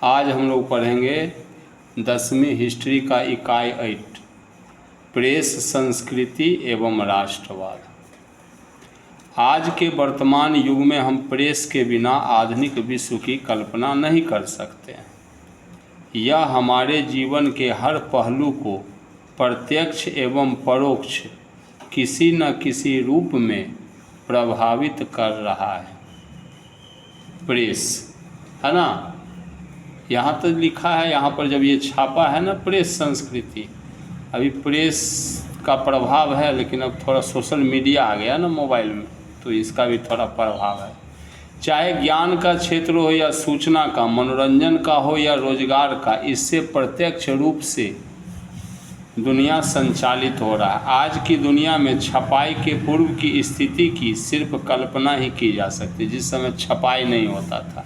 आज हम लोग पढ़ेंगे 10वीं हिस्ट्री का इकाई 8 प्रेस संस्कृति एवं राष्ट्रवाद। आज के वर्तमान युग में हम प्रेस के बिना आधुनिक विश्व की कल्पना नहीं कर सकते। यह हमारे जीवन के हर पहलू को प्रत्यक्ष एवं परोक्ष किसी न किसी रूप में प्रभावित कर रहा है। प्रेस है ना, यहाँ तो लिखा है, यहाँ पर जब ये छापा है ना प्रेस संस्कृति, अभी प्रेस का प्रभाव है, लेकिन अब थोड़ा सोशल मीडिया आ गया ना मोबाइल में, तो इसका भी थोड़ा प्रभाव है। चाहे ज्ञान का क्षेत्र हो या सूचना का, मनोरंजन का हो या रोजगार का, इससे प्रत्यक्ष रूप से दुनिया संचालित हो रहा है। आज की दुनिया में छपाई के पूर्व की स्थिति की सिर्फ कल्पना ही की जा सकती। जिस समय छपाई नहीं होता था,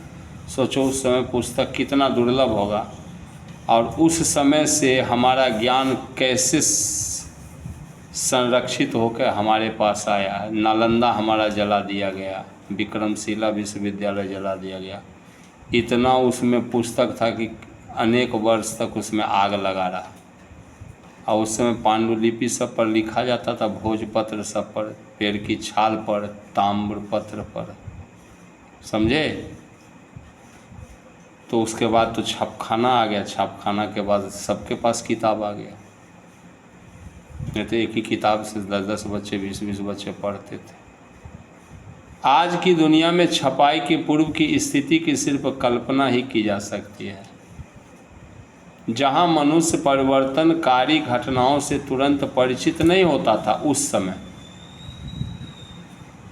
सोचो उस समय पुस्तक कितना दुर्लभ होगा, और उस समय से हमारा ज्ञान कैसे संरक्षित होकर हमारे पास आया है। नालंदा हमारा जला दिया गया, विक्रमशिला विश्वविद्यालय जला दिया गया, इतना उसमें पुस्तक था कि अनेक वर्ष तक उसमें आग लगा रहा। और उस समय पांडुलिपि सब पर लिखा जाता था, भोजपत्र सब पर, पेड़ की छाल पर, ताम्रपत्र पर, समझे। तो उसके बाद तो छापखाना आ गया, छापखाना के बाद सबके पास किताब आ गया। नहीं तो एक ही किताब से 10-10 बच्चे 20-20 बच्चे पढ़ते थे। आज की दुनिया में छपाई के पूर्व की स्थिति की सिर्फ कल्पना ही की जा सकती है, जहां मनुष्य परिवर्तनकारी घटनाओं से तुरंत परिचित नहीं होता था। उस समय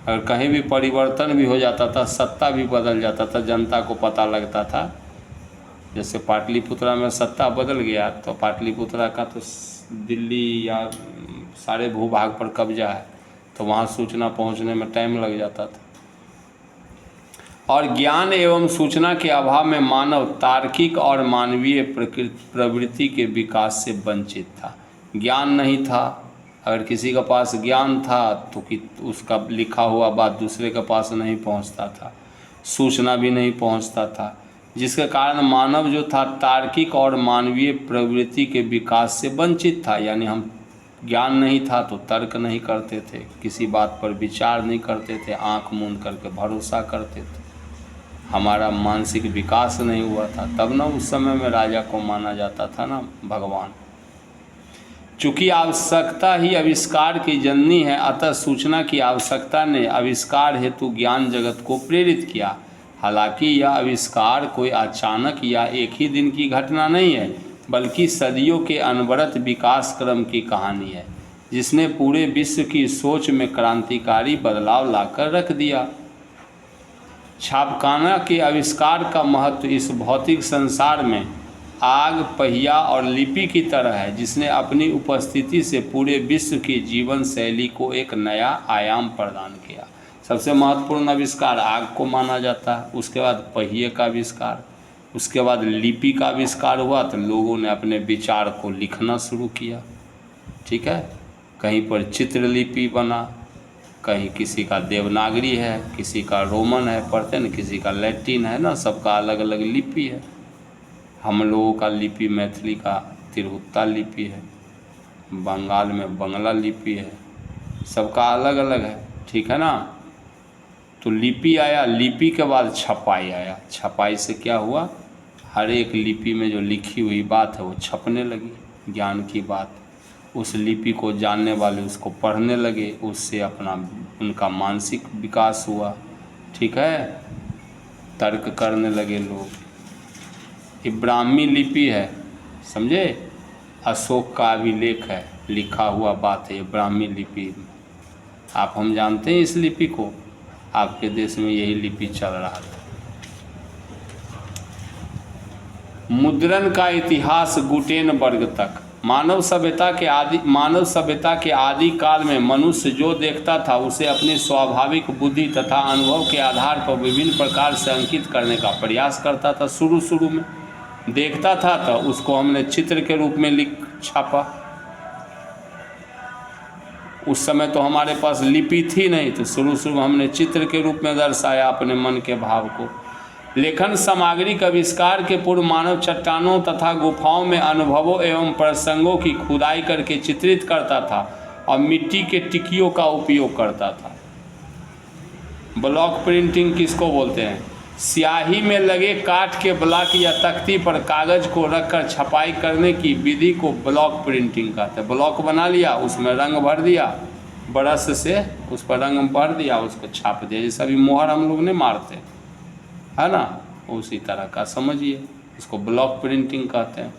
अगर कहीं भी परिवर्तन भी हो जाता था, सत्ता भी बदल जाता था, जनता को पता लगता था। जैसे पाटलिपुत्रा में सत्ता बदल गया तो पाटलिपुत्रा का तो दिल्ली या सारे भूभाग पर कब्जा है, तो वहाँ सूचना पहुँचने में टाइम लग जाता था। और ज्ञान एवं सूचना के अभाव में मानव तार्किक और मानवीय प्रवृत्ति के विकास से वंचित था। ज्ञान नहीं था, अगर किसी के पास ज्ञान था तो कि उसका लिखा हुआ बात दूसरे के पास नहीं पहुंचता था, सूचना भी नहीं पहुंचता था, जिसके कारण मानव जो था तार्किक और मानवीय प्रवृत्ति के विकास से वंचित था। यानी हम ज्ञान नहीं था तो तर्क नहीं करते थे, किसी बात पर विचार नहीं करते थे, आंख मूंद करके भरोसा करते थे, हमारा मानसिक विकास नहीं हुआ था। तब ना उस समय में राजा को माना जाता था ना भगवान। चूँकि आवश्यकता ही आविष्कार की जननी है, अतः सूचना की आवश्यकता ने आविष्कार हेतु ज्ञान जगत को प्रेरित किया। हालांकि यह आविष्कार कोई अचानक या एक ही दिन की घटना नहीं है, बल्कि सदियों के अनवरत विकास क्रम की कहानी है, जिसने पूरे विश्व की सोच में क्रांतिकारी बदलाव लाकर रख दिया। छापखाना के आविष्कार का महत्व इस भौतिक संसार में आग, पहिया और लिपि की तरह है, जिसने अपनी उपस्थिति से पूरे विश्व की जीवन शैली को एक नया आयाम प्रदान किया। सबसे महत्वपूर्ण आविष्कार आग को माना जाता है, उसके बाद पहिए का आविष्कार, उसके बाद लिपि का आविष्कार हुआ, तो लोगों ने अपने विचार को लिखना शुरू किया। ठीक है, कहीं पर चित्रलिपि बना, कहीं किसी का देवनागरी है, किसी का रोमन है पढ़ते ना, किसी का लैटिन है ना, सबका अलग अलग लिपि है। हम लोगों का लिपि मैथिली का तिरहुता लिपि है, बंगाल में बंगला लिपि है, सबका अलग अलग है। ठीक है ना। तो लिपि आया, लिपि के बाद छपाई आया। छपाई से क्या हुआ, हर एक लिपि में जो लिखी हुई बात है वो छपने लगी, ज्ञान की बात। उस लिपि को जानने वाले उसको पढ़ने लगे, उससे अपना उनका मानसिक विकास हुआ। ठीक है, तर्क करने लगे लोग। ये ब्राह्मी लिपि है, समझे, अशोक का अभिलेख है, लिखा हुआ बात है, ये ब्राह्मी लिपि। आप हम जानते हैं इस लिपि को, आपके देश में यही लिपि चल रहा था। मुद्रण का इतिहास गुटेनबर्ग तक। मानव सभ्यता के आदि काल में मनुष्य जो देखता था उसे अपनी स्वाभाविक बुद्धि तथा अनुभव के आधार पर विभिन्न प्रकार से अंकित करने का प्रयास करता था। शुरू में देखता था तो उसको हमने चित्र के रूप में लिख छापा। उस समय तो हमारे पास लिपि थी नहीं, तो शुरू में हमने चित्र के रूप में दर्शाया अपने मन के भाव को। लेखन सामग्री का आविष्कार के पूर्व मानव चट्टानों तथा गुफाओं में अनुभवों एवं प्रसंगों की खुदाई करके चित्रित करता था और मिट्टी के टिकियों का उपयोग करता था। ब्लॉक प्रिंटिंग किसको बोलते हैं? स्याही में लगे काठ के ब्लॉक या तख्ती पर कागज को रखकर छपाई करने की विधि को ब्लॉक प्रिंटिंग कहते हैं। ब्लॉक बना लिया, उसमें रंग भर दिया, ब्रश से उस पर रंग भर दिया, उसको छाप दिया, जैसे अभी मोहर हम लोग नहीं मारते है ना, उसी तरह का समझिए, इसको ब्लॉक प्रिंटिंग कहते हैं।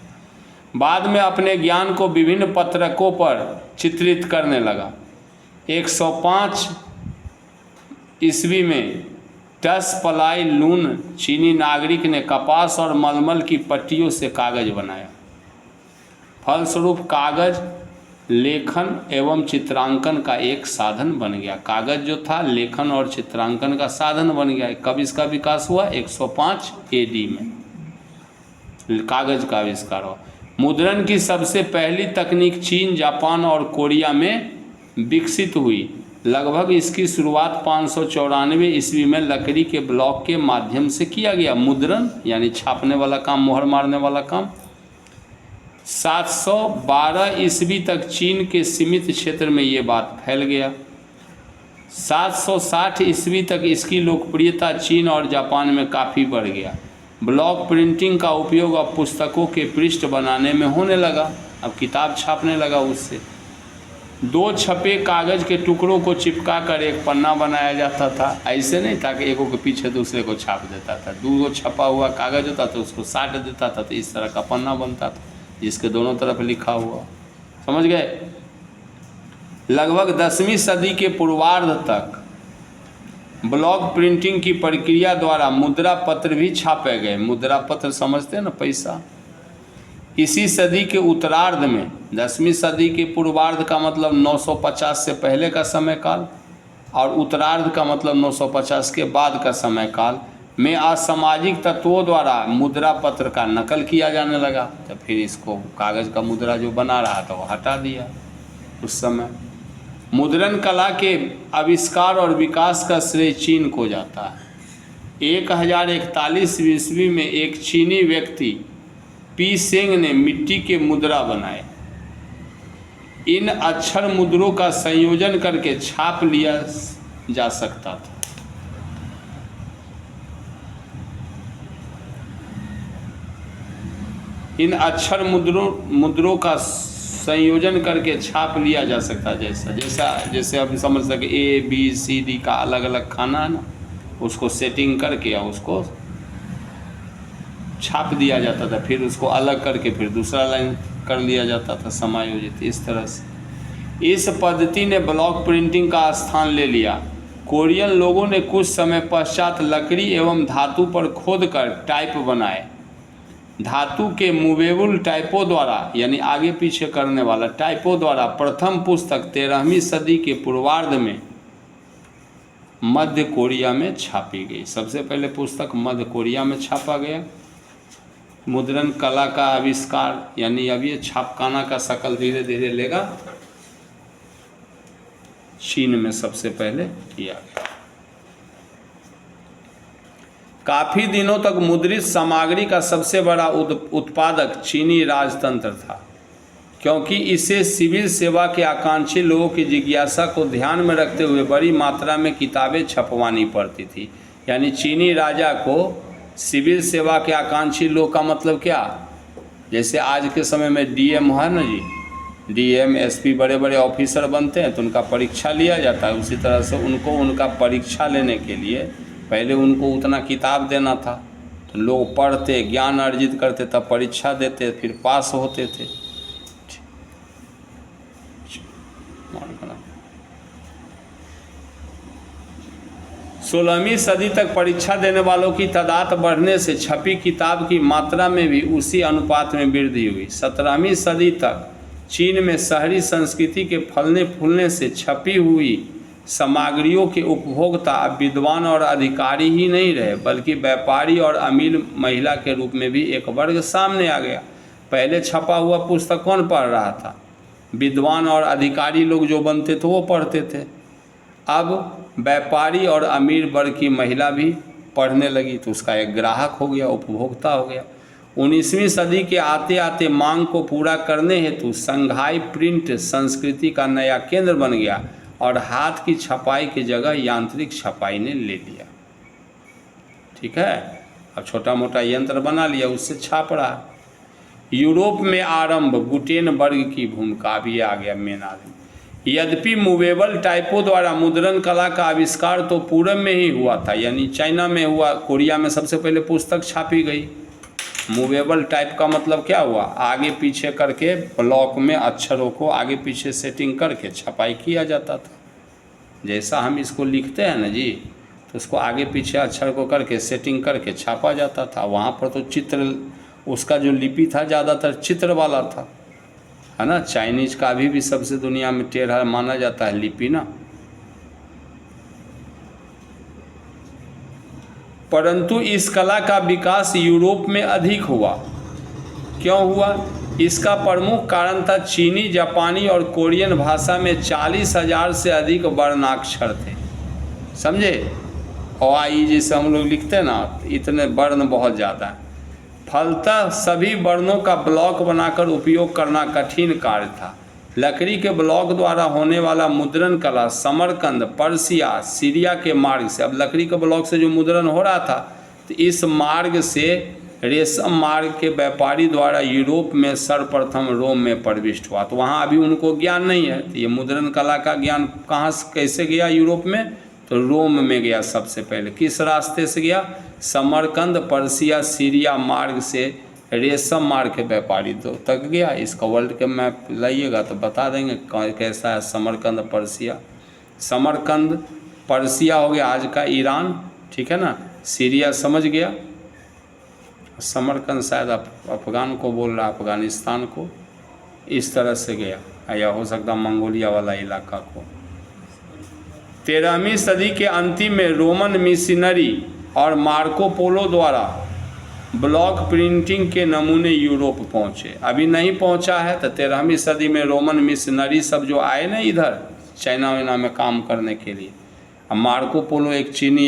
बाद में अपने ज्ञान को विभिन्न पत्रकों पर चित्रित करने लगा। 105 ईस्वी में टसपलाई लून चीनी नागरिक ने कपास और मलमल की पट्टियों से कागज बनाया। फलस्वरूप कागज लेखन एवं चित्रांकन का एक साधन बन गया। कागज जो था लेखन और चित्रांकन का साधन बन गया। कब इसका विकास हुआ? 105 AD में कागज का आविष्कार हुआ। मुद्रण की सबसे पहली तकनीक चीन, जापान और कोरिया में विकसित हुई। लगभग इसकी शुरुआत 594 ईस्वी में लकड़ी के ब्लॉक के माध्यम से किया गया। मुद्रण यानी छापने वाला काम, मोहर मारने वाला काम। 712 ईस्वी तक चीन के सीमित क्षेत्र में ये बात फैल गया। 760 ईस्वी तक इसकी लोकप्रियता चीन और जापान में काफ़ी बढ़ गया। ब्लॉक प्रिंटिंग का उपयोग अब पुस्तकों के पृष्ठ बनाने में होने लगा। अब किताब छापने लगा उससे। 2 छपे कागज के टुकड़ों को चिपका कर एक पन्ना बनाया जाता था। ऐसे नहीं था कि एक के पीछे दूसरे को छाप देता था। 2 छपा हुआ कागज होता था, उसको साट देता था, तो इस तरह का पन्ना बनता था जिसके दोनों तरफ लिखा हुआ। समझ गए? लगभग 10वीं सदी के पूर्वार्ध तक ब्लॉक प्रिंटिंग की प्रक्रिया द्वारा मुद्रा पत्र भी छापे गए। मुद्रा पत्र समझते हैं ना, पैसा। इसी सदी के उत्तरार्ध में, 10वीं सदी के पूर्वार्ध का मतलब 950 से पहले का समय काल, और उत्तरार्ध का मतलब 950 के बाद का समय काल में असामाजिक तत्वों द्वारा मुद्रा पत्र का नकल किया जाने लगा। तो फिर इसको कागज़ का मुद्रा जो बना रहा था वो हटा दिया। उस समय मुद्रण कला के आविष्कार और विकास का श्रेय चीन को जाता है। 1041 ईस्वी में एक चीनी व्यक्ति पी सेंग ने मिट्टी के मुद्रा बनाए। इन अक्षर मुद्रों का संयोजन करके छाप लिया जा सकता था। इन अक्षर मुद्रों का संयोजन करके छाप लिया जा सकता है। जैसे आप समझ सके ABCD का अलग अलग खाना है ना, उसको सेटिंग करके या उसको छाप दिया जाता था, फिर उसको अलग करके फिर दूसरा लाइन कर लिया जाता था समायोजित। इस तरह से इस पद्धति ने ब्लॉक प्रिंटिंग का स्थान ले लिया। कोरियन लोगों ने कुछ समय पश्चात लकड़ी एवं धातु पर खोदकर टाइप बनाए। धातु के मूवेबल टाइपों द्वारा, यानी आगे पीछे करने वाला टाइपों द्वारा प्रथम पुस्तक 13वीं सदी के पूर्वार्ध में मध्य कोरिया में छापी गई। सबसे पहले पुस्तक मध्य कोरिया में छापा गया। मुद्रण कला का आविष्कार, यानी अब ये छापखाना का शक्ल धीरे धीरे लेगा, चीन में सबसे पहले किया गया। काफ़ी दिनों तक मुद्रित सामग्री का सबसे बड़ा उत्पादक चीनी राजतंत्र था, क्योंकि इसे सिविल सेवा के आकांक्षी लोगों की जिज्ञासा को ध्यान में रखते हुए बड़ी मात्रा में किताबें छपवानी पड़ती थी। यानी चीनी राजा को सिविल सेवा के आकांक्षी लोग का मतलब क्या? जैसे आज के समय में DM है ना जी, DM SP बड़े बड़े ऑफिसर बनते हैं तो उनका परीक्षा लिया जाता है। उसी तरह से उनको उनका परीक्षा लेने के लिए पहले उनको उतना किताब देना था, तो लोग पढ़ते, ज्ञान अर्जित करते, तब परीक्षा देते, फिर पास होते थे। 16वीं सदी तक परीक्षा देने वालों की तादाद बढ़ने से छपी किताब की मात्रा में भी उसी अनुपात में वृद्धि हुई। 17वीं सदी तक चीन में शहरी संस्कृति के फलने फूलने से छपी हुई सामग्रियों के उपभोक्ता अब विद्वान और अधिकारी ही नहीं रहे, बल्कि व्यापारी और अमीर महिला के रूप में भी एक वर्ग सामने आ गया। पहले छपा हुआ पुस्तक कौन पढ़ रहा था? विद्वान और अधिकारी लोग जो बनते थे वो पढ़ते थे। अब व्यापारी और अमीर वर्ग की महिला भी पढ़ने लगी तो उसका एक ग्राहक हो गया, उपभोक्ता हो गया। 19वीं सदी के आते आते मांग को पूरा करने हेतु संघाई प्रिंट संस्कृति का नया केंद्र बन गया और हाथ की छपाई की जगह यांत्रिक छपाई ने ले लिया। ठीक है, अब छोटा मोटा यंत्र बना लिया, उससे छाप रहा। यूरोप में आरंभ गुटेनबर्ग की भूमिका, भी आ गया मेन आदमी। यद्यपि मूवेबल टाइपों द्वारा मुद्रण कला का आविष्कार तो पूरब में ही हुआ था, यानी चाइना में हुआ, कोरिया में सबसे पहले पुस्तक छापी गई। मूवेबल टाइप का मतलब क्या हुआ, आगे पीछे करके ब्लॉक में अक्षरों को आगे पीछे सेटिंग करके छपाई किया जाता था। जैसा हम इसको लिखते हैं ना जी, तो उसको आगे पीछे अक्षर को करके सेटिंग करके छापा जाता था। वहाँ पर तो चित्र, उसका जो लिपि था ज़्यादातर चित्र वाला था, है ना। चाइनीज का अभी भी सबसे दुनिया में टेढ़ा माना जाता है लिपि ना। परंतु इस कला का विकास यूरोप में अधिक हुआ। क्यों हुआ? इसका प्रमुख कारण था चीनी, जापानी और कोरियन भाषा में 40,000 से अधिक वर्णाक्षर थे। समझे? आई जैसे हम लोग लिखते हैं ना, इतने वर्ण बहुत ज़्यादा है। फलतः सभी वर्णों का ब्लॉक बनाकर उपयोग करना कठिन कार्य था। लकड़ी के ब्लॉक द्वारा होने वाला मुद्रण कला समरकंद, पर्सिया, सीरिया के मार्ग से, अब लकड़ी के ब्लॉक से जो मुद्रण हो रहा था, तो इस मार्ग से रेशम मार्ग के व्यापारी द्वारा यूरोप में सर्वप्रथम रोम में प्रविष्ट हुआ। तो वहाँ अभी उनको ज्ञान नहीं है, तो ये मुद्रण कला का ज्ञान कहाँ से कैसे गया यूरोप में? तो रोम में गया सबसे पहले। किस रास्ते से गया? समरकंद, पर्सिया, सीरिया मार्ग से रेशम मार्ग के व्यापारी तो तक गया। इसका वर्ल्ड के मैप लाइएगा तो बता देंगे कैसा है समरकंद, पर्सिया। समरकंद, पर्सिया हो गया आज का ईरान, ठीक है ना। सीरिया समझ गया, समरकंद शायद अफगान को बोल रहा, अफगानिस्तान को, इस तरह से गया, या हो सकता मंगोलिया वाला इलाका को। 13वीं सदी के अंतिम में रोमन मिशनरी और मार्को पोलो द्वारा ब्लॉक प्रिंटिंग के नमूने यूरोप पहुँचे। अभी नहीं पहुँचा है, तो 13वीं सदी में रोमन मिशनरी सब जो आए ना इधर चाइना वाइना में काम करने के लिए। अब मार्को पोलो एक चीनी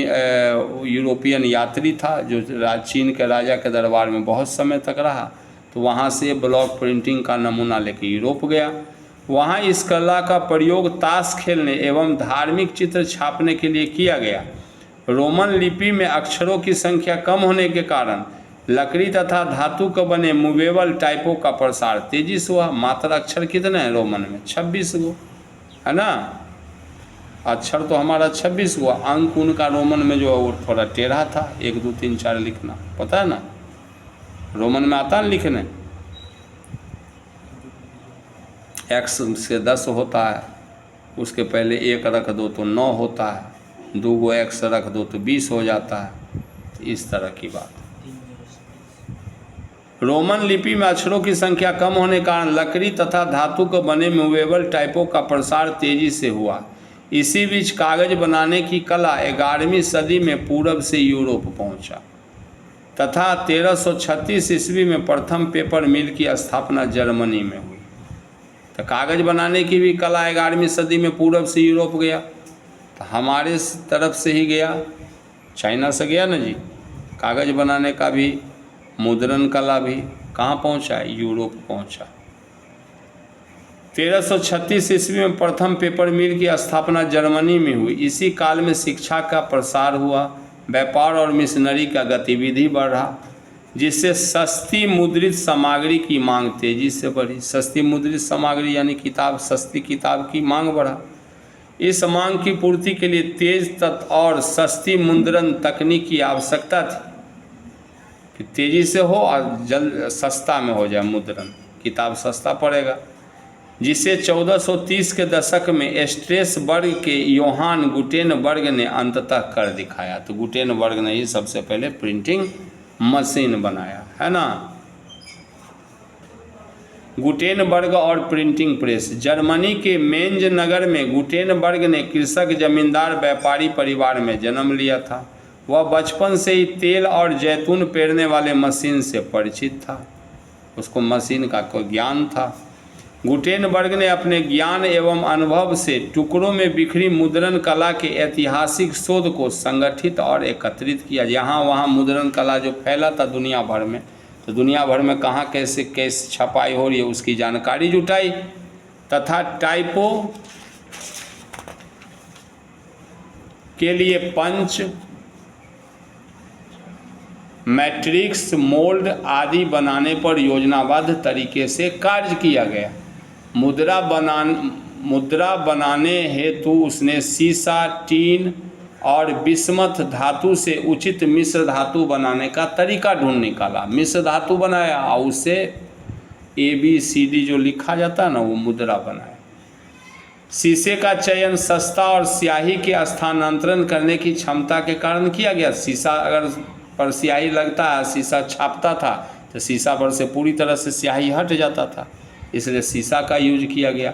यूरोपियन यात्री था जो चीन के राजा के दरबार में बहुत समय तक रहा, तो वहाँ से ब्लॉक प्रिंटिंग का नमूना लेकर यूरोप गया। वहाँ इस कला का प्रयोग ताश खेलने एवं धार्मिक चित्र छापने के लिए किया गया। रोमन लिपि में अक्षरों की संख्या कम होने के कारण लकड़ी तथा धातु के बने मूवेबल टाइपों का प्रसार तेजी से हुआ। मात्र अक्षर कितने हैं रोमन में? 26 गो, है ना। अक्षर तो हमारा 26 हुआ, अंक उनका रोमन में जो है वो थोड़ा टेढ़ा था, 1 2 3 4 लिखना, पता है ना। रोमन में आता है लिखने, एक्स से 10 होता है, उसके पहले 1 रख दो तो 9 होता है, 2 गो एक्स रख दो तो 20 हो जाता है। तो इस तरह की बात। रोमन लिपि में अक्षरों की संख्या कम होने के कारण लकड़ी तथा धातु के बने मूवेबल टाइपों का प्रसार तेजी से हुआ। इसी बीच कागज बनाने की कला 11वीं सदी में पूरब से यूरोप पहुंचा तथा 1336 ईस्वी में प्रथम पेपर मिल की स्थापना जर्मनी में हुई। तो कागज बनाने की भी कला 11वीं सदी में पूरब से यूरोप गया। तो हमारे तरफ से ही गया, चाइना से गया ना जी। कागज बनाने का भी, मुद्रण कला भी कहाँ पहुँचा? यूरोप पहुँचा। 1336 ईस्वी में प्रथम पेपर मिल की स्थापना जर्मनी में हुई। इसी काल में शिक्षा का प्रसार हुआ, व्यापार और मिशनरी का गतिविधि बढ़ा, जिससे सस्ती मुद्रित सामग्री की मांग तेजी से बढ़ी। सस्ती मुद्रित सामग्री यानी किताब, सस्ती किताब की मांग बढ़ा। इस मांग की पूर्ति के लिए तेज और सस्ती मुद्रण तकनीक की आवश्यकता थी कि तेजी से हो और जल्द सस्ता में हो जाए मुद्रण, किताब सस्ता पड़ेगा, जिसे 1430 के दशक में स्ट्रेसबर्ग के योहान गुटेनबर्ग ने अंततः कर दिखाया। तो गुटेनबर्ग ने ही सबसे पहले प्रिंटिंग मशीन बनाया, है ना। गुटेनबर्ग और प्रिंटिंग प्रेस। जर्मनी के मेंज नगर में गुटेनबर्ग ने कृषक, जमींदार, व्यापारी परिवार में जन्म लिया था। वह बचपन से ही तेल और जैतून पेरने वाले मशीन से परिचित था, उसको मशीन का कोई ज्ञान था। गुटेनबर्ग ने अपने ज्ञान एवं अनुभव से टुकड़ों में बिखरी मुद्रण कला के ऐतिहासिक शोध को संगठित और एकत्रित किया। यहाँ वहाँ मुद्रण कला जो फैला था दुनिया भर में, तो दुनिया भर में कहाँ कैसे कैसे छपाई हो रही है उसकी जानकारी जुटाई, तथा टाइपो के लिए पंच, मैट्रिक्स, मोल्ड आदि बनाने पर योजनाबद्ध तरीके से कार्य किया गया। मुद्रा बनाने हेतु उसने सीसा, टीन और बिस्मथ धातु से उचित मिश्र धातु बनाने का तरीका ढूंढ निकाला। मिश्र धातु बनाया और उससे ABCD जो लिखा जाता है ना, वो मुद्रा बनाया। शीशे का चयन सस्ता और स्याही के स्थानांतरण करने की क्षमता के कारण किया गया। शीशा अगर पर स्याही लगता है, शीशा छापता था तो शीशा पर से पूरी तरह से स्याही हट जाता था, इसलिए शीशा का यूज किया गया।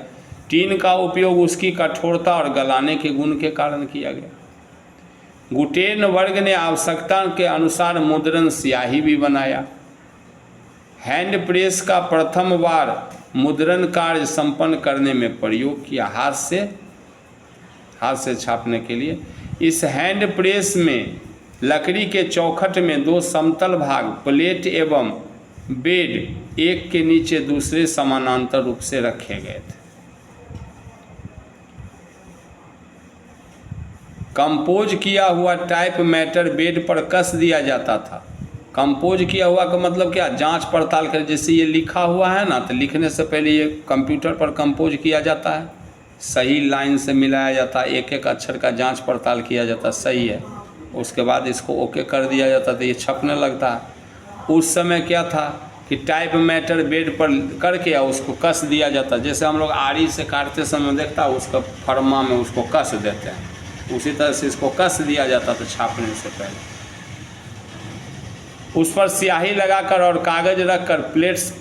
टीन का उपयोग उसकी कठोरता और गलाने के गुण के कारण किया गया। गुटेनबर्ग ने आवश्यकता के अनुसार मुद्रण स्याही भी बनाया। हैंड प्रेस का प्रथम बार मुद्रण कार्य संपन्न करने में प्रयोग किया, हाथ से छापने के लिए। इस हैंड प्रेस में लकड़ी के चौखट में 2 समतल भाग, प्लेट एवं बेड एक के नीचे दूसरे समानांतर रूप से रखे गए थे। कंपोज किया हुआ टाइप मैटर बेड पर कस दिया जाता था। कंपोज किया हुआ का मतलब क्या, जांच पड़ताल कर, जैसे ये लिखा हुआ है ना, तो लिखने से पहले ये कंप्यूटर पर कंपोज किया जाता है, सही लाइन से मिलाया जाता है, एक एक अक्षर का जांच पड़ताल किया जाता है सही है, उसके बाद इसको ओके कर दिया जाता था, ये छपने लगता है। उस समय क्या था कि टाइप मैटर बेड पर करके उसको कस दिया जाता, जैसे हम लोग आरी से काटते समय देखता है उसका फरमा में उसको कस देते हैं, उसी तरह से इसको कस दिया जाता था छापने से पहले। उस पर स्याही लगाकर और कागज रखकर प्लेट्स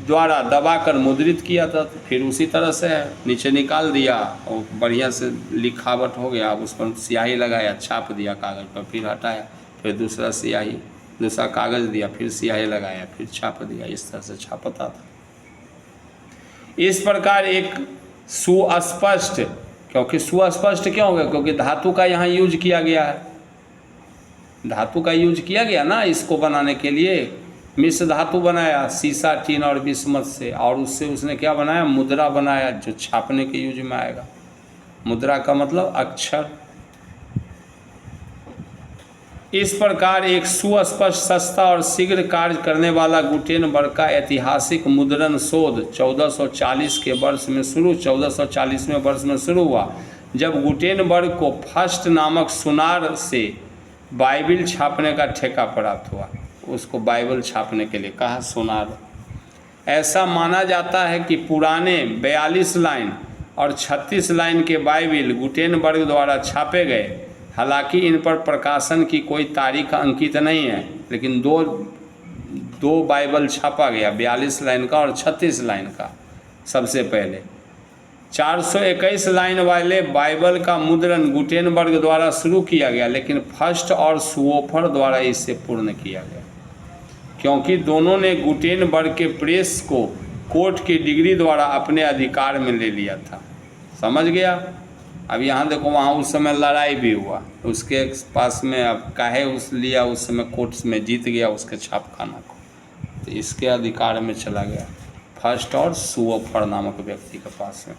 द्वारा दबाकर मुद्रित किया था, फिर उसी तरह से नीचे निकाल दिया और बढ़िया से लिखावट हो गया, उस पर स्याही लगाया, छाप दिया कागज पर, फिर हटाया, फिर दूसरा स्याही, दूसरा कागज दिया, फिर स्याही लगाया, फिर छाप दिया, इस तरह से छापता था। इस प्रकार एक सुस्पष्ट, क्योंकि सुस्पष्ट क्यों हो गया, क्योंकि धातु का यहाँ यूज किया गया है, धातु का यूज किया गया ना इसको बनाने के लिए। मिश्र धातु बनाया सीसा, टीन और बिस्मथ से, और उससे उसने क्या बनाया, मुद्रा बनाया जो छापने के यूज में आएगा। मुद्रा का मतलब अक्षर। इस प्रकार एक सुस्पष्ट, सस्ता और शीघ्र कार्य करने वाला गुटेनबर्ग का ऐतिहासिक मुद्रण शोध 1440 वर्ष में शुरू हुआ, जब गुटेनबर्ग को फर्स्ट नामक सुनार से बाइबिल छापने का ठेका प्राप्त हुआ। उसको बाइबल छापने के लिए कहा सुनार। ऐसा माना जाता है कि पुराने 42 लाइन और 36 लाइन के बाइबिल गुटेनबर्ग द्वारा छापे गए। हालांकि इन पर प्रकाशन की कोई तारीख अंकित नहीं है, लेकिन दो बाइबल छापा गया, 42 लाइन का और 36 लाइन का। सबसे पहले 421 लाइन वाले बाइबल का मुद्रण गुटेनबर्ग द्वारा शुरू किया गया, लेकिन फर्स्ट और सुओफर द्वारा इसे पूर्ण किया गया, क्योंकि दोनों ने गुटेनबर्ग के प्रेस को कोर्ट की डिग्री द्वारा अपने अधिकार में ले लिया था। समझ गया? अब यहाँ देखो, वहाँ उस समय लड़ाई भी हुआ, उसके पास में अब काहे उस लिया, उस समय कोर्ट में जीत गया उसके छापखाना को, तो इसके अधिकार में चला गया, फर्स्ट और सुओफर नामक व्यक्ति के पास में।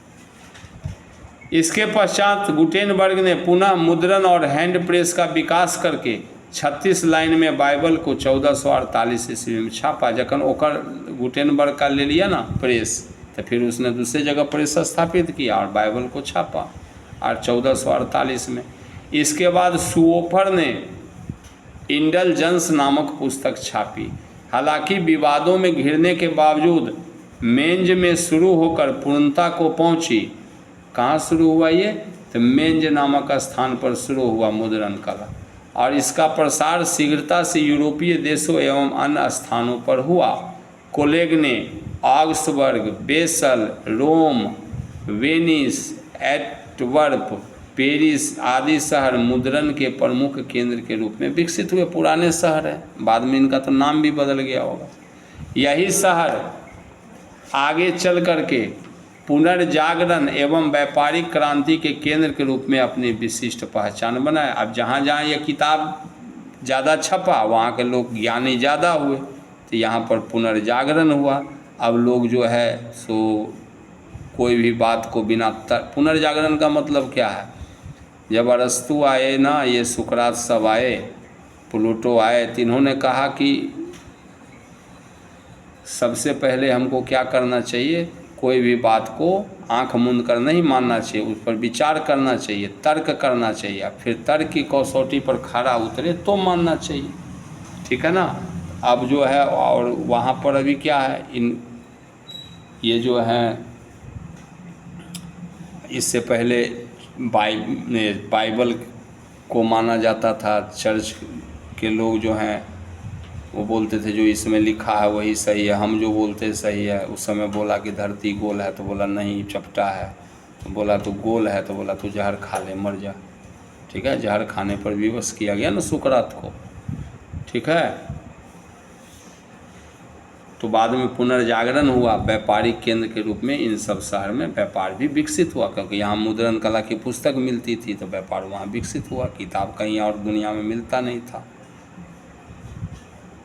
इसके पश्चात गुटेनबर्ग ने पुनः मुद्रण और हैंड प्रेस का विकास करके 36 लाइन में बाइबल को 1448 ईस्वी में छापा। जखन ओकर गुटेनबर्ग का ले लिया ना प्रेस, तो फिर उसने दूसरी जगह प्रेस स्थापित किया और बाइबल को छापा और 1448 में। इसके बाद सुओफर ने इंडलजेंस नामक पुस्तक छापी। हालांकि विवादों में घिरने के बावजूद मेंज में शुरू होकर पूर्णता को पहुंची। कहाँ शुरू हुआ ये? तो मेंज नामक स्थान पर शुरू हुआ मुद्रण कला, और इसका प्रसार शीघ्रता से यूरोपीय देशों एवं अन्य स्थानों पर हुआ। कोलेग्ने, ऑक्सबर्ग, बेसल, रोम, वेनिस, एंटवर्प, पेरिस आदि शहर मुद्रण के प्रमुख केंद्र के रूप में विकसित हुए। पुराने शहर हैं, बाद में इनका तो नाम भी बदल गया होगा। यही शहर आगे चल करके पुनर्जागरण एवं व्यापारिक क्रांति के केंद्र के रूप में अपनी विशिष्ट पहचान बनाए। अब जहाँ जहाँ ये किताब ज़्यादा छपा वहाँ के लोग ज्ञानी ज़्यादा हुए, तो यहाँ पर पुनर्जागरण हुआ। अब लोग जो है सो कोई भी बात को बिना पुनर्जागरण का मतलब क्या है, जब अरस्तु आए ना, ये सुकरात सब आए, प्लूटो आए, तो इन्होंने कहा कि सबसे पहले हमको क्या करना चाहिए, कोई भी बात को आंख मूंद कर नहीं मानना चाहिए, उस पर विचार करना चाहिए, तर्क करना चाहिए, फिर तर्क की कसौटी पर खरा उतरे तो मानना चाहिए। ठीक है ना। अब जो है और वहाँ पर अभी क्या है, ये जो है इससे पहले बाइबल को माना जाता था। चर्च के लोग जो हैं वो बोलते थे जो इसमें लिखा है वही सही है, हम जो बोलते सही है। उस समय बोला कि धरती गोल है, तो बोला नहीं चपटा है, तो बोला तो गोल है, तो बोला तो जहर खा ले मर जा। ठीक है, जहर खाने पर विवश किया गया ना सुकरात को। ठीक है, तो बाद में पुनर्जागरण हुआ, व्यापारिक केंद्र के रूप में इन सब शहर में व्यापार भी विकसित हुआ, क्योंकि यहाँ मुद्रण कला की पुस्तक मिलती थी, तो व्यापार वहाँ विकसित हुआ। किताब कहीं और दुनिया में मिलता नहीं था।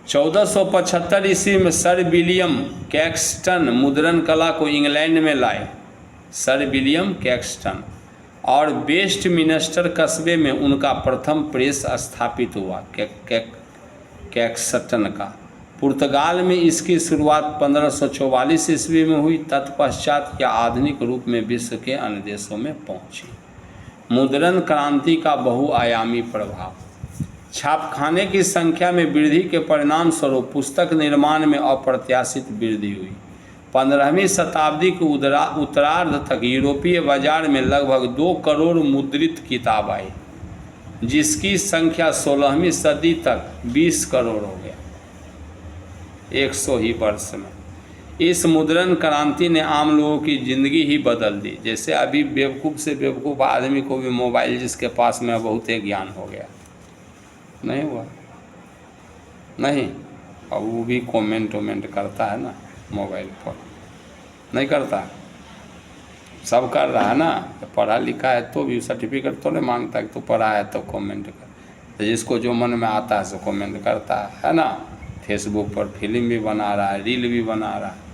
1475 ईस्वी में सर विलियम कैक्सटन मुद्रण कला को इंग्लैंड में लाए। सर विलियम कैक्सटन, और वेस्टमिनिस्टर कस्बे में उनका प्रथम प्रेस स्थापित हुआ कैक्सटन का। पुर्तगाल में इसकी शुरुआत 1544 ईस्वी में हुई। तत्पश्चात यह आधुनिक रूप में विश्व के अन्य देशों में पहुंची। मुद्रण क्रांति का बहुआयामी प्रभाव। छापखाने की संख्या में वृद्धि के परिणाम स्वरूप पुस्तक निर्माण में अप्रत्याशित वृद्धि हुई। 15वीं शताब्दी के उत्तरार्ध तक यूरोपीय बाजार में लगभग 2 करोड़ मुद्रित किताब आई, जिसकी संख्या 16वीं सदी तक 20 करोड़ हो गया 100 ही वर्ष में। इस मुद्रण क्रांति ने आम लोगों की ज़िंदगी ही बदल दी। जैसे अभी बेवकूफ़ से बेवकूफ़ आदमी को भी मोबाइल जिसके पास में बहुत ही ज्ञान हो गया, नहीं हुआ? नहीं। अब वो भी कमेंट करता है ना मोबाइल पर, नहीं करता? सब कर रहा है ना। पढ़ा लिखा है तो भी सर्टिफिकेट तो नहीं मांगता कि तो पढ़ा है तो कमेंट कर, तो जिसको जो मन में आता है सो कमेंट करता है ना। फेसबुक पर फिल्म भी बना रहा है, रील भी बना रहा है।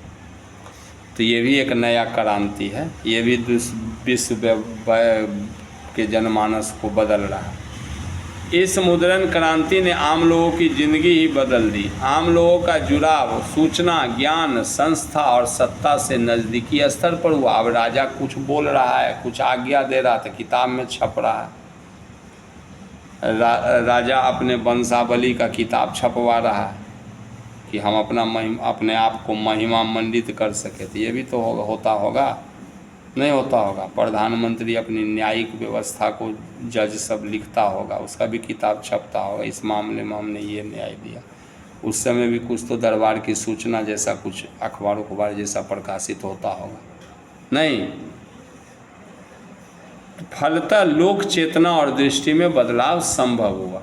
तो ये भी एक नया क्रांति है, ये भी विश्व के जनमानस को बदल रहा है। इस मुद्रण क्रांति ने आम लोगों की ज़िंदगी ही बदल दी। आम लोगों का जुड़ाव सूचना, ज्ञान, संस्था और सत्ता से नज़दीकी स्तर पर हुआ। अब राजा कुछ बोल रहा है, कुछ आज्ञा दे रहा था, किताब में छप रहा है। राजा अपने वंशावली का किताब छपवा रहा है कि हम अपने आप को महिमा मंडित कर सके। तो ये भी तो होता होगा, नहीं होता होगा? प्रधानमंत्री अपनी न्यायिक व्यवस्था को जज सब लिखता होगा, उसका भी किताब छपता होगा, इस मामले में हमने ये न्याय दिया। उस समय भी कुछ तो दरबार की सूचना जैसा कुछ अखबार जैसा प्रकाशित होता होगा, नहीं? फलतः लोक चेतना और दृष्टि में बदलाव संभव हुआ।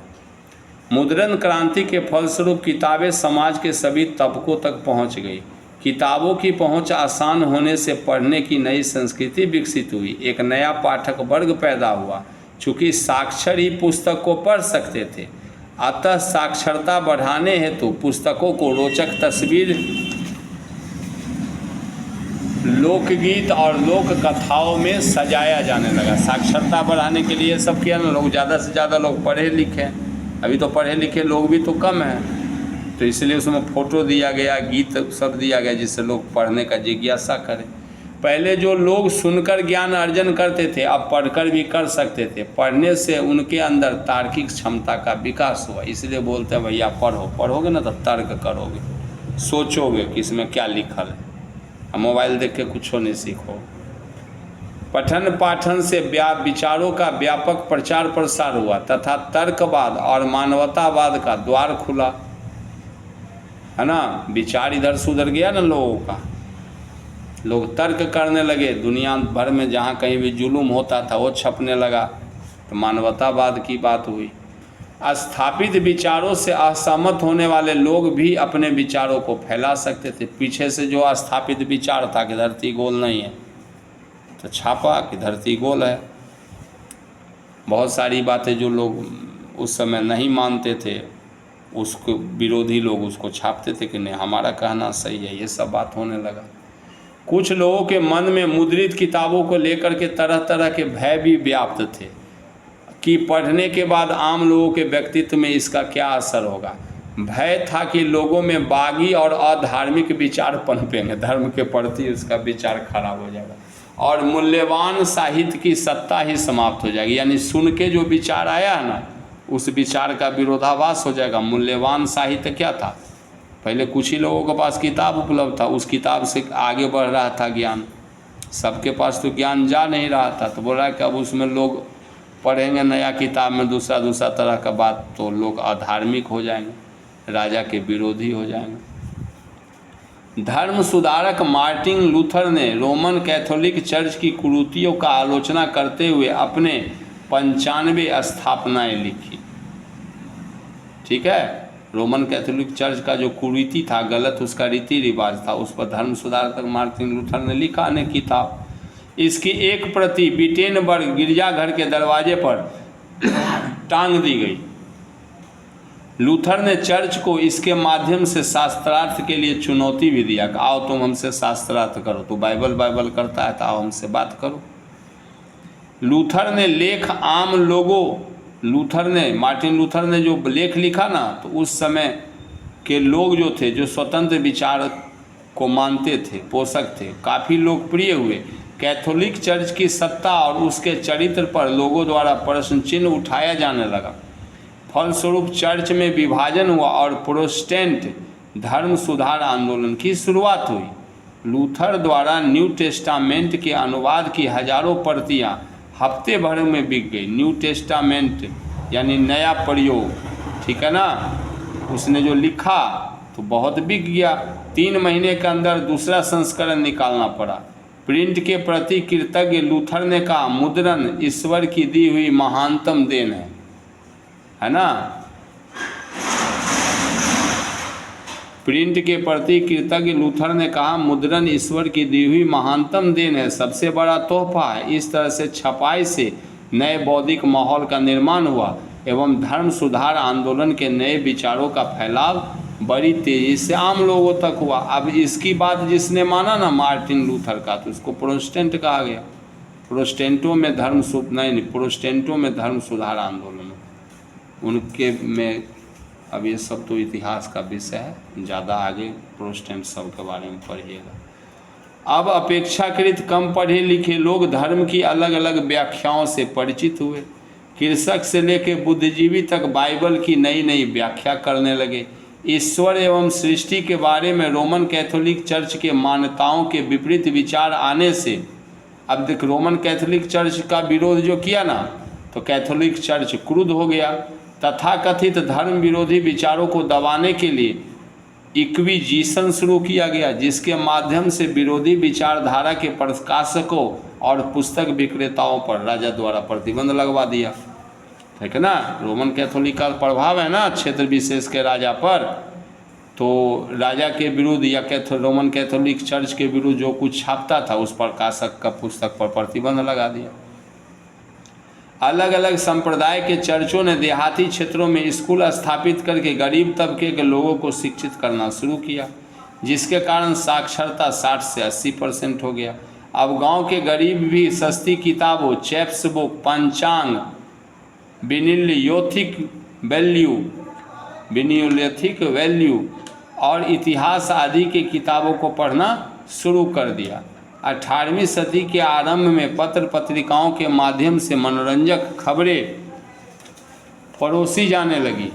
मुद्रण क्रांति के फलस्वरूप किताबें समाज के सभी तबकों तक पहुंच गई। किताबों की पहुंच आसान होने से पढ़ने की नई संस्कृति विकसित हुई। एक नया पाठक वर्ग पैदा हुआ। चूँकि साक्षर ही पुस्तक को पढ़ सकते थे, अतः साक्षरता बढ़ाने हेतु पुस्तकों को रोचक तस्वीर, लोकगीत और लोक कथाओं में सजाया जाने लगा। साक्षरता बढ़ाने के लिए सब किया ना, लोग ज़्यादा से ज़्यादा लोग पढ़े लिखे। अभी तो पढ़े लिखे लोग भी तो कम हैं, तो इसलिए उसमें फ़ोटो दिया गया, गीत सब दिया गया, जिससे लोग पढ़ने का जिज्ञासा करें। पहले जो लोग सुनकर ज्ञान अर्जन करते थे, अब पढ़कर भी कर सकते थे। पढ़ने से उनके अंदर तार्किक क्षमता का विकास हुआ। इसलिए बोलते हैं भैया पढ़ोगे ना तो तर्क करोगे, सोचोगे कि इसमें क्या लिखल है। मोबाइल देख के कुछ नहीं सीखो। पठन पाठन से विचारों का व्यापक प्रचार प्रसार हुआ तथा तर्कवाद और मानवतावाद का द्वार खुला, है ना। विचार इधर से उधर गया ना लोगों का, लोग तर्क करने लगे। दुनिया भर में जहाँ कहीं भी जुलूम होता था वो छपने लगा, तो मानवतावाद की बात हुई। स्थापित विचारों से असहमत होने वाले लोग भी अपने विचारों को फैला सकते थे। पीछे से जो स्थापित विचार था कि धरती गोल नहीं है, तो छापा कि धरती गोल है। बहुत सारी बातें जो लोग उस समय नहीं मानते थे, उसको विरोधी लोग उसको छापते थे कि नहीं हमारा कहना सही है, ये सब बात होने लगा। कुछ लोगों के मन में मुद्रित किताबों को लेकर के तरह तरह के भय भी व्याप्त थे कि पढ़ने के बाद आम लोगों के व्यक्तित्व में इसका क्या असर होगा। भय था कि लोगों में बागी और अधार्मिक विचार पनपेंगे, धर्म के प्रति उसका विचार खराब हो जाएगा और मूल्यवान साहित्य की सत्ता ही समाप्त हो जाएगी। यानी सुन के जो विचार आया है ना, उस विचार का विरोधाभास हो जाएगा। मूल्यवान साहित्य क्या था? पहले कुछ ही लोगों के पास किताब उपलब्ध था, उस किताब से आगे बढ़ रहा था ज्ञान। सबके पास तो ज्ञान जा नहीं रहा था, तो बोल रहा है कि अब उसमें लोग पढ़ेंगे नया किताब में दूसरा दूसरा तरह का बात, तो लोग अधार्मिक हो जाएंगे, राजा के विरोधी हो जाएंगे। धर्म सुधारक मार्टिन लूथर ने रोमन कैथोलिक चर्च की कुरीतियों का आलोचना करते हुए अपने 95 स्थापनाएं लिखी। ठीक है, रोमन कैथोलिक चर्च का जो कुरीति था, गलत उसका रीति रिवाज था, उस पर धर्म सुधारक मार्टिन लूथर ने लिखा अनेक किताब। इसकी एक प्रति विटेनबर्ग गिरजाघर के दरवाजे पर टांग दी गई। लूथर ने चर्च को इसके माध्यम से शास्त्रार्थ के लिए चुनौती भी दिया कि आओ तुम हमसे शास्त्रार्थ करो, तो बाइबल करता है तो आओ हमसे बात करो। लूथर ने लेख आम लोगों मार्टिन लूथर ने जो लेख लिखा ना, तो उस समय के लोग जो थे, जो स्वतंत्र विचार को मानते थे, पोषक थे, काफ़ी लोकप्रिय हुए। कैथोलिक चर्च की सत्ता और उसके चरित्र पर लोगों द्वारा प्रश्न चिन्ह उठाया जाने लगा। फलस्वरूप चर्च में विभाजन हुआ और प्रोटेस्टेंट धर्म सुधार आंदोलन की शुरुआत हुई। लूथर द्वारा न्यू टेस्टामेंट के अनुवाद की हजारों प्रतियां हफ्ते भर में बिक गई। न्यू टेस्टामेंट यानी नया प्रयोग, ठीक है ना, उसने जो लिखा तो बहुत बिक गया। 3 महीने के अंदर दूसरा संस्करण निकालना पड़ा। प्रिंट के प्रति कृतज्ञ लूथर ने कहा, मुद्रण ईश्वर की दी हुई महानतम देन है ना। प्रिंट के प्रति कृतज्ञ लूथर ने कहा, मुद्रण ईश्वर की दी हुई महानतम देन है, सबसे बड़ा तोहफा है। इस तरह से छपाई से नए बौद्धिक माहौल का निर्माण हुआ एवं धर्म सुधार आंदोलन के नए विचारों का फैलाव बड़ी तेजी से आम लोगों तक हुआ। अब इसकी बात जिसने माना ना मार्टिन लूथर का, तो उसको प्रोटेस्टेंट कहा गया। प्रोटेस्टेंटों में प्रोटेस्टेंटों में धर्म सुधार आंदोलन उनके में। अब ये सब तो इतिहास का विषय है, ज़्यादा आगे प्रोटेस्टेंट सब के बारे में पढ़िएगा। अब अपेक्षाकृत कम पढ़े लिखे लोग धर्म की अलग अलग व्याख्याओं से परिचित हुए। कृषक से लेकर बुद्धिजीवी तक बाइबल की नई नई व्याख्या करने लगे। ईश्वर एवं सृष्टि के बारे में रोमन कैथोलिक चर्च के मान्यताओं के विपरीत विचार आने से, अब देख रोमन कैथोलिक चर्च का विरोध जो किया ना, तो कैथोलिक चर्च क्रुद्ध हो गया। तथाकथित धर्म विरोधी विचारों को दबाने के लिए इक्विजिशन शुरू किया गया, जिसके माध्यम से विरोधी विचारधारा के प्रकाशकों और पुस्तक विक्रेताओं पर राजा द्वारा प्रतिबंध लगवा दिया। ठीक है ना, रोमन कैथोलिक का प्रभाव है ना क्षेत्र विशेष के राजा पर, तो राजा के विरुद्ध या रोमन कैथोलिक चर्च के विरुद्ध जो कुछ छापता था, उस प्रकाशक का पुस्तक पर प्रतिबंध लगा दिया। अलग अलग संप्रदाय के चर्चों ने देहाती क्षेत्रों में स्कूल स्थापित करके गरीब तबके के लोगों को शिक्षित करना शुरू किया, जिसके कारण साक्षरता 60 से 80% हो गया। अब गांव के गरीब भी सस्ती किताबों, चैप्स बुक, पंचांग, बिनियोलिथिक वैल्यू और इतिहास आदि के किताबों को पढ़ना शुरू कर दिया। 18वीं सदी के आरंभ में पत्र पत्रिकाओं के माध्यम से मनोरंजक खबरें परोसी जाने लगी।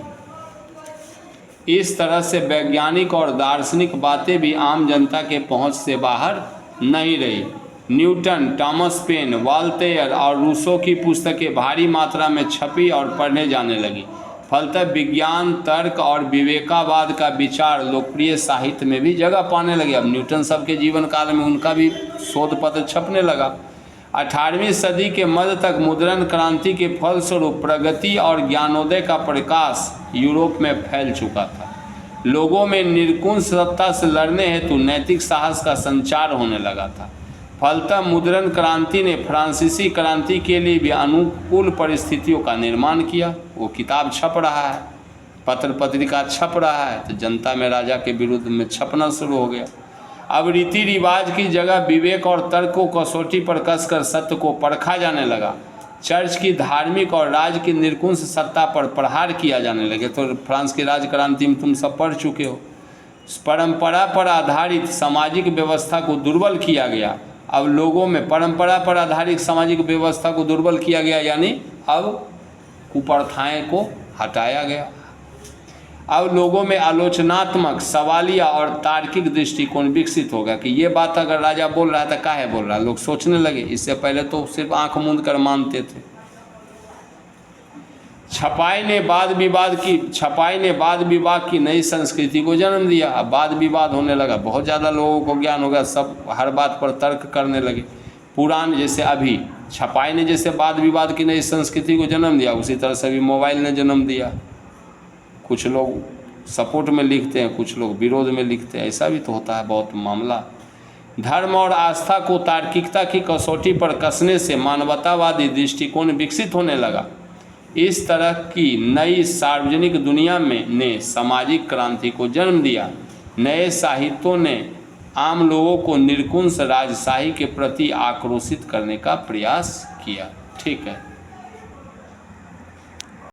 इस तरह से वैज्ञानिक और दार्शनिक बातें भी आम जनता के पहुंच से बाहर नहीं रही। न्यूटन, टॉमस पेन, वॉल्टेयर और रूसो की पुस्तकें भारी मात्रा में छपी और पढ़ने जाने लगी। फलतः विज्ञान, तर्क और विवेकावाद का विचार लोकप्रिय साहित्य में भी जगह पाने लगे। अब न्यूटन सब के जीवन काल में उनका भी शोध पत्र छपने लगा। 18वीं सदी के मध्य तक मुद्रण क्रांति के फलस्वरूप प्रगति और ज्ञानोदय का प्रकाश यूरोप में फैल चुका था। लोगों में निर्कुंज सत्ता से लड़ने हेतु नैतिक साहस का संचार होने लगा था। फलतः मुद्रण क्रांति ने फ्रांसीसी क्रांति के लिए भी अनुकूल परिस्थितियों का निर्माण किया। वो किताब छप रहा है, पत्र पत्रिका छप रहा है, तो जनता में राजा के विरुद्ध में छपना शुरू हो गया। अब रीति रिवाज की जगह विवेक और तर्क को कसौटी पर कसकर सत्य को परखा जाने लगा। चर्च की धार्मिक और राज की निरकुंश सत्ता पर प्रहार किया जाने लगे। तो फ्रांस की राज क्रांति में तुम सब पढ़ चुके हो। परंपरा पर आधारित सामाजिक व्यवस्था को दुर्बल किया गया। अब लोगों में परंपरा पर आधारित सामाजिक व्यवस्था को दुर्बल किया गया, यानी अब कुप्रथाएं को हटाया गया। अब लोगों में आलोचनात्मक, सवालिया और तार्किक दृष्टिकोण विकसित हो गया कि ये बात अगर राजा बोल रहा है तो काहे बोल रहा है, लोग सोचने लगे। इससे पहले तो सिर्फ आंख मूंद कर मानते थे। छपाई ने वाद विवाद की नई संस्कृति को जन्म दिया। अब वाद विवाद होने लगा, बहुत ज़्यादा लोगों को ज्ञान हो गया, सब हर बात पर तर्क करने लगे। पुराण जैसे अभी छपाई ने जैसे वाद विवाद की नई संस्कृति को जन्म दिया, उसी तरह से अभी मोबाइल ने जन्म दिया। कुछ लोग सपोर्ट में लिखते हैं, कुछ लोग विरोध में लिखते हैं, ऐसा भी तो होता है बहुत मामला। धर्म और आस्था को तार्किकता की कसौटी पर कसने से मानवतावादी दृष्टिकोण विकसित होने लगा। इस तरह की नई सार्वजनिक दुनिया में ने सामाजिक क्रांति को जन्म दिया। नए साहित्यों ने आम लोगों को निरकुंश राजशाही के प्रति आक्रोशित करने का प्रयास किया। ठीक है।